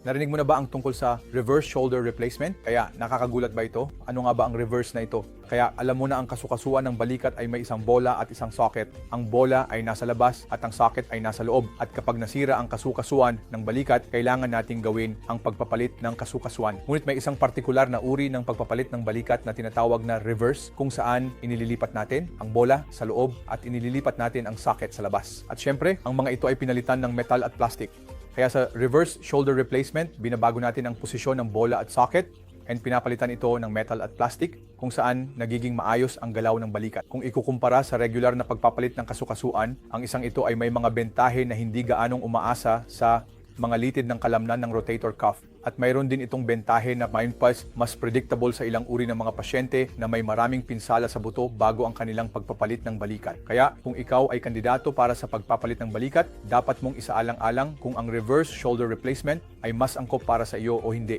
Narinig mo na ba ang tungkol sa reverse shoulder replacement? Kaya nakakagulat ba ito? Ano nga ba ang reverse na ito? Kaya alam mo na ang kasukasuan ng balikat ay may isang bola at isang socket. Ang bola ay nasa labas at ang socket ay nasa loob. At kapag nasira ang kasukasuan ng balikat, kailangan nating gawin ang pagpapalit ng kasukasuan. Ngunit may isang partikular na uri ng pagpapalit ng balikat na tinatawag na reverse, kung saan inililipat natin ang bola sa loob at inililipat natin ang socket sa labas. At syempre, ang mga ito ay pinalitan ng metal at plastic. Kaya sa reverse shoulder replacement, binabago natin ang posisyon ng bola at socket and pinapalitan ito ng metal at plastic kung saan nagiging maayos ang galaw ng balikat. Kung ikukumpara sa regular na pagpapalit ng kasukasuan, ang isang ito ay may mga bentahe na hindi gaanong umaasa sa mga litid ng kalamnan ng rotator cuff. At mayroon din itong bentahe na mas predictable sa ilang uri ng mga pasyente na may maraming pinsala sa buto bago ang kanilang pagpapalit ng balikat. Kaya kung ikaw ay kandidato para sa pagpapalit ng balikat, dapat mong isaalang-alang kung ang reverse shoulder replacement ay mas angkop para sa iyo o hindi.